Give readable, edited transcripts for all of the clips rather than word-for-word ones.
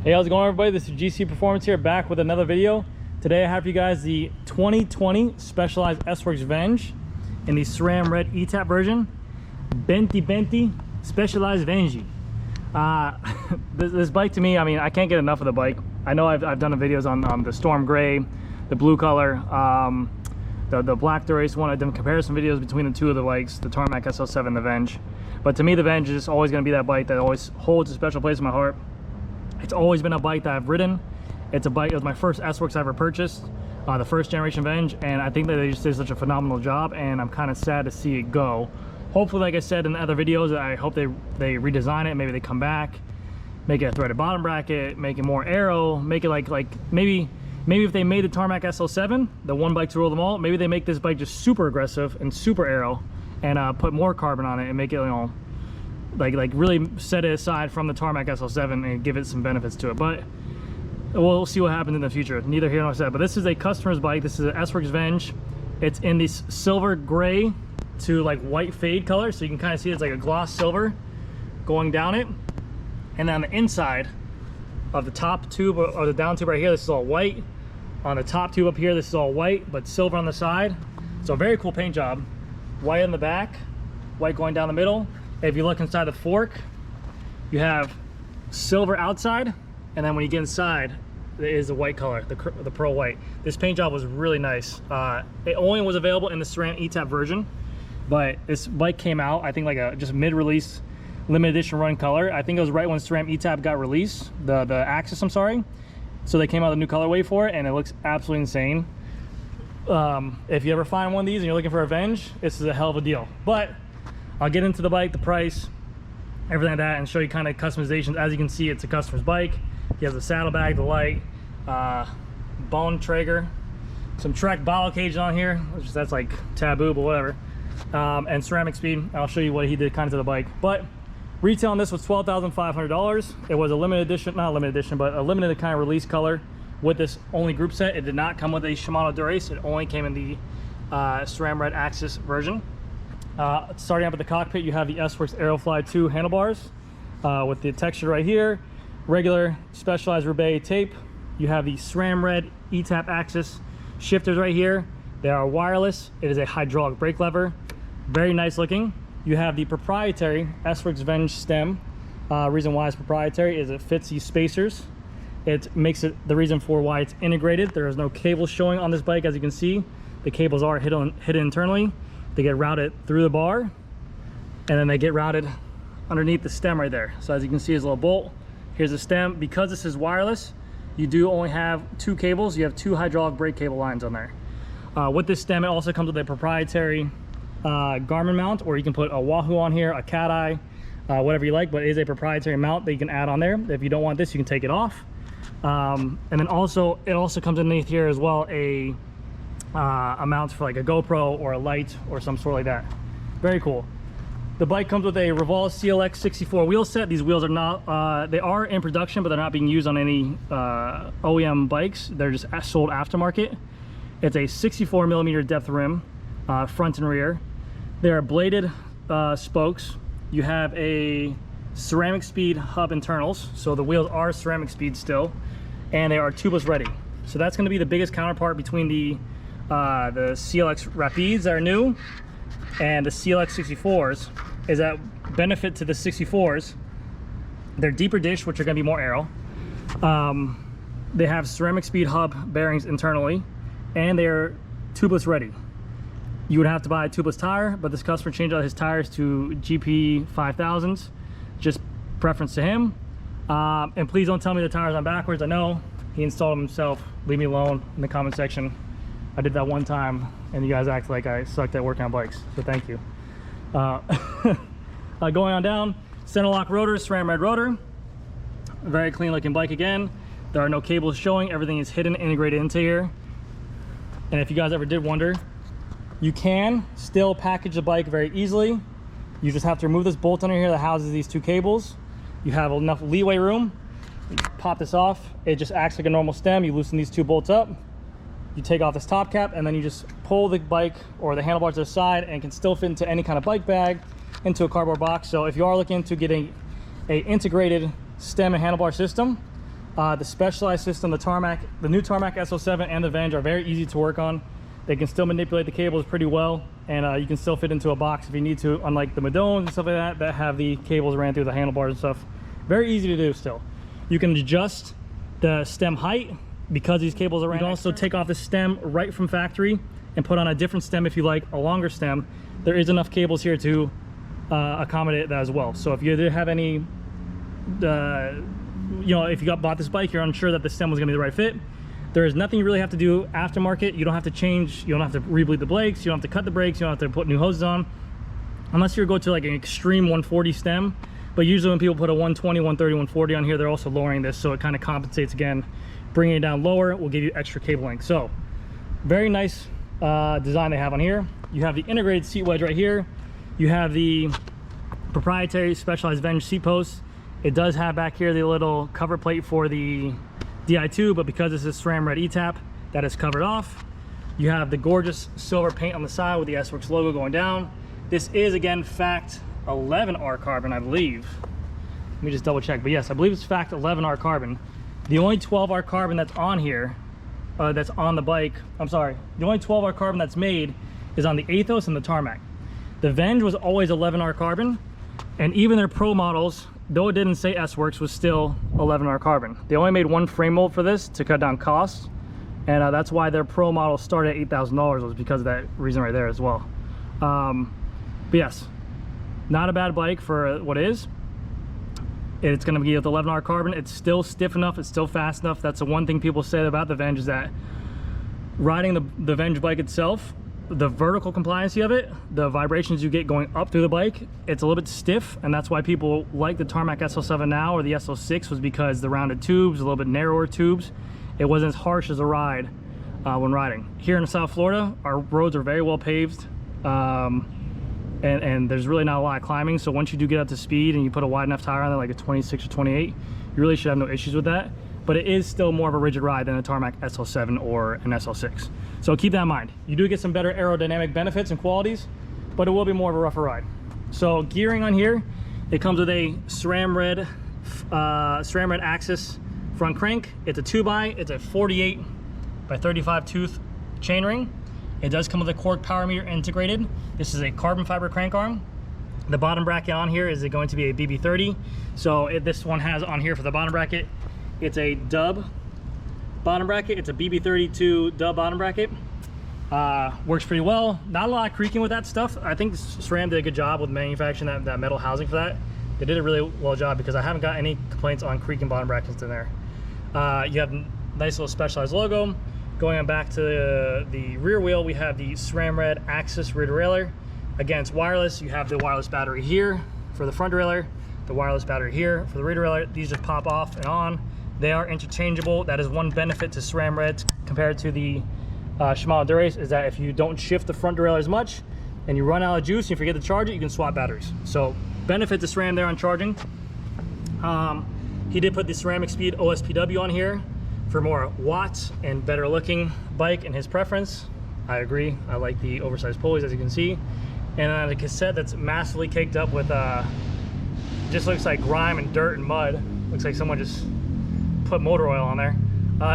Hey, how's it going, everybody? This is GC Performance here, back with another video. Today I have for you guys the 2020 Specialized S-Works Venge in the SRAM Red ETAP version. Benti Specialized Venge. This bike, to me, I mean, I can't get enough of the bike. I know I've done the videos on the Storm Gray, the blue color, the black Durace one. I've done comparison videos between the two of the bikes, the Tarmac SL7 and the Venge. But to me, the Venge is always going to be that bike that always holds a special place in my heart. It's always been a bike that I've ridden. It's a bike, it was my first S-Works I ever purchased, the first generation Venge, and I think that they just did such a phenomenal job, and I'm kind of sad to see it go. Hopefully, like I said in the other videos, I hope they redesign it, maybe they come back, make it a threaded bottom bracket, make it more aero, make it like maybe if they made the Tarmac SL7, the one bike to rule them all, maybe they make this bike just super aggressive and super aero, and put more carbon on it and make it, you know, like really set it aside from the Tarmac SL7 and give it some benefits to it. But we'll see what happens in the future. Neither here nor there. But this is a customer's bike. This is an S-Works Venge. It's in this silver gray to like white fade color, so you can kind of see it's like a gloss silver going down it. And on the inside of the top tube or the down tube right here, this is all white. On the top tube up here, this is all white but silver on the side. So a very cool paint job. White in the back, white going down the middle. If you look inside the fork, you have silver outside, and then when you get inside, there is the white color, the pearl white. This paint job was really nice. It only was available in the SRAM ETAP version, but this bike came out, I think, like a just mid-release limited edition run color. I think it was right when SRAM ETAP got released, the Axis, I'm sorry. So they came out with a new colorway for it, and it looks absolutely insane. If you ever find one of these and you're looking for a Venge, this is a hell of a deal. But I'll get into the bike, the price, everything like that, and show you kind of customizations. As you can see, it's a customer's bike. He has the saddlebag, the light, bone Traeger, some Trek bottle cage on here, which that's like taboo, but whatever, and ceramic speed. I'll show you what he did kind of to the bike. But retail on this was $12,500. It was a limited edition, not a limited edition, but a limited kind of release color with this only group set. It did not come with a Shimano Durace. It only came in the SRAM Red Axis version. Starting up at the cockpit, you have the S-Works Aerofly 2 handlebars with the texture right here, regular specialized Roubaix tape. You have the SRAM Red ETAP Axis shifters right here. They are wireless. It is a hydraulic brake lever. Very nice looking. You have the proprietary S-Works Venge stem. Reason why it's proprietary is it fits these spacers. It makes it the reason for why it's integrated. There is no cables showing on this bike, as you can see. The cables are hidden internally. They get routed through the bar, and then they get routed underneath the stem right there. So as you can see, there's a little bolt. Here's the stem. Because this is wireless, you do only have two cables. You have two hydraulic brake cable lines on there. With this stem, it also comes with a proprietary Garmin mount, or you can put a Wahoo on here, a Cat Eye, whatever you like, but it is a proprietary mount that you can add on there. If you don't want this, you can take it off. And then also, it also comes underneath here as well a mount for like a GoPro or a light or some sort like that. Very cool. The bike comes with a Revolve CLX 64 wheel set. These wheels are not, they are in production, but they're not being used on any OEM bikes. They're just sold aftermarket. It's a 64 millimeter depth rim, front and rear. They are bladed spokes. You have a ceramic speed hub internals, so the wheels are ceramic speed still, and they are tubeless ready. So that's going to be the biggest counterpart between the CLX Rapides that are new and the CLX 64s. Is that benefit to the 64s, they're deeper dish, which are going to be more aero. They have ceramic speed hub bearings internally, and they're tubeless ready. You would have to buy a tubeless tire, but this customer changed out his tires to GP 5000s, just preference to him. And please don't tell me the tires on backwards. I know he installed them himself. Leave me alone in the comment section. I did that one time, and you guys act like I sucked at working on bikes, so thank you. Going on down, center lock rotor, SRAM Red rotor. Very clean looking bike again. There are no cables showing. Everything is hidden, integrated into here. And if you guys ever did wonder, you can still package the bike very easily. You just have to remove this bolt under here that houses these two cables. You have enough leeway room. You pop this off. It just acts like a normal stem. You loosen these two bolts up. You take off this top cap, and then you just pull the bike or the handlebars to the side, and it can still fit into any kind of bike bag, into a cardboard box. So if you are looking into getting a integrated stem and handlebar system, The Specialized system, the new Tarmac SO7 and the Venge are very easy to work on. They can still manipulate the cables pretty well, and you can still fit into a box if you need to, unlike the Madones and stuff like that that have the cables ran through the handlebars and stuff. Very easy to do still. You can adjust the stem height because these cables are ran. You can also take off the stem right from factory and put on a different stem if you like, a longer stem. There is enough cables here to accommodate that as well. So if you did have any, you know, if you bought this bike, you're unsure that the stem was gonna be the right fit, there is nothing you really have to do aftermarket. You don't have to change, you don't have to re-bleed the brakes, you don't have to cut the brakes, you don't have to put new hoses on, unless you go to like an extreme 140 stem. But usually when people put a 120, 130, 140 on here, they're also lowering this, so it kind of compensates again. Bringing it down lower will give you extra cable length. So very nice design they have on here. You have the integrated seat wedge right here. You have the proprietary Specialized Venge seat posts. It does have back here the little cover plate for the Di2, but because this is SRAM red ETAP, that is covered off. You have the gorgeous silver paint on the side with the S-Works logo going down. This is again FACT 11R carbon, I believe. Let me just double check, but yes, I believe it's FACT 11R carbon. The only 12R carbon that's on here, that's on the bike, I'm sorry, the only 12R carbon that's made is on the Athos and the Tarmac. The Venge was always 11R carbon, and even their Pro models, though it didn't say S-Works, was still 11R carbon. They only made one frame mold for this to cut down costs, and that's why their Pro model started at $8,000, was because of that reason right there as well. But yes, not a bad bike for what it is. It's going to be with 11R carbon. It's still stiff enough, it's still fast enough. That's the one thing people say about the Venge, is that riding the Venge bike itself, the vertical compliancy of it, the vibrations you get going up through the bike, it's a little bit stiff, and that's why people like the Tarmac SO7 now, or the SO6, was because the rounded tubes, a little bit narrower tubes, it wasn't as harsh as a ride when riding. Here in South Florida, our roads are very well paved, and there's really not a lot of climbing, so once you do get up to speed and you put a wide enough tire on it, like a 26 or 28, you really should have no issues with that. But it is still more of a rigid ride than a Tarmac SO7 or an SO6. So keep that in mind. You do get some better aerodynamic benefits and qualities, but it will be more of a rougher ride. So gearing on here, it comes with a SRAM red Axis front crank. It's a 2x, it's a 48 by 35 tooth chainring. It does come with a Cork power meter integrated. This is a carbon fiber crank arm. The bottom bracket on here is going to be a BB30. So this one has on here for the bottom bracket, it's a dub bottom bracket. It's a BB32 dub bottom bracket. Works pretty well. Not a lot of creaking with that stuff. I think SRAM did a good job with manufacturing that metal housing for that. They did a really well job, because I haven't got any complaints on creaking bottom brackets in there. You have a nice little Specialized logo. Going on back to the rear wheel, we have the SRAM red Axis rear derailleur. Again, it's wireless. You have the wireless battery here for the front derailleur, the wireless battery here for the rear derailleur. These just pop off and on. They are interchangeable. That is one benefit to SRAM red compared to the Shimano Dura-Ace, is that if you don't shift the front derailleur as much and you run out of juice and you forget to charge it, you can swap batteries. So benefit to SRAM there on charging. He did put the Ceramic Speed OSPW on here for more watts and better looking bike in his preference. I agree. I like the oversized pulleys, as you can see. And on a cassette that's massively caked up with just looks like grime and dirt and mud. Looks like someone just put motor oil on there.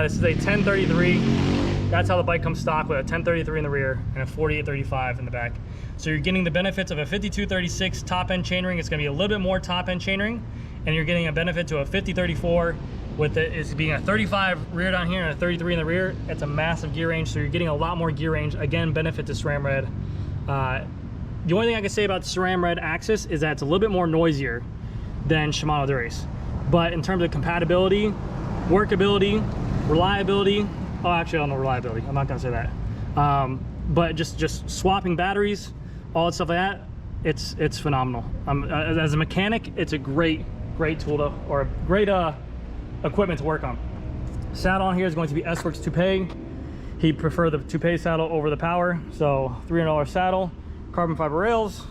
This is a 1033. That's how the bike comes stock, with a 1033 in the rear and a 4835 in the back. So you're getting the benefits of a 5236 top end chainring. It's going to be a little bit more top end chainring, and you're getting a benefit to a 5034 with it being a 35 rear down here and a 33 in the rear. It's a massive gear range, so you're getting a lot more gear range. Again, benefit to SRAM red. The only thing I can say about SRAM red Axis is that it's a little bit more noisier than Shimano Dura-Ace. But in terms of compatibility, workability, reliability, oh, actually I don't know reliability, I'm not gonna say that. But just swapping batteries, all that stuff like that, it's phenomenal. As a mechanic, it's a great tool to, or a great equipment to work on. Saddle on here is going to be S-Works Toupe. He preferred the Toupe saddle over the Power, so $300 saddle, carbon fiber rails,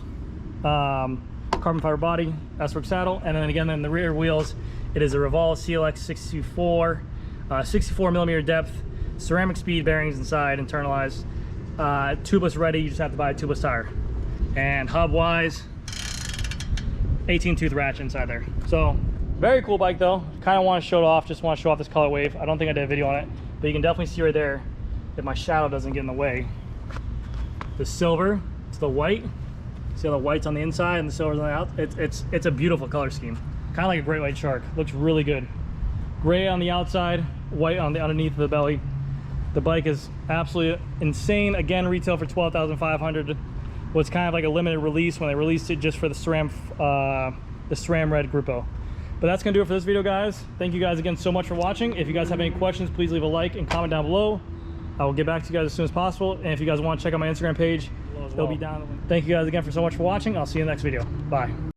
carbon fiber body, S-Works saddle, and then again in the rear wheels, it is a Revolve CLX 64 millimeter depth, ceramic speed bearings inside, internalized, tubeless ready. You just have to buy a tubeless tire. And hub wise, 18 tooth ratchet inside there. So Very cool bike though. Kind of want to show it off. Just want to show off this color wave. I don't think I did a video on it, but you can definitely see right there if my shadow doesn't get in the way. The silver, it's the white. See how the white's on the inside and the silver's on the out? It's a beautiful color scheme. Kind of like a great white shark. Looks really good. Gray on the outside, white on the underneath of the belly. The bike is absolutely insane. Again, retail for $12,500. Was kind of like a limited release when they released it just for the SRAM Red Grupo. But that's gonna do it for this video, guys. Thank you guys again so much for watching. If you guys have any questions, please leave a like and comment down below. I will get back to you guys as soon as possible. And if you guys want to check out my Instagram page, it'll be down. Thank you guys again for so much for watching. I'll see you in the next video. Bye.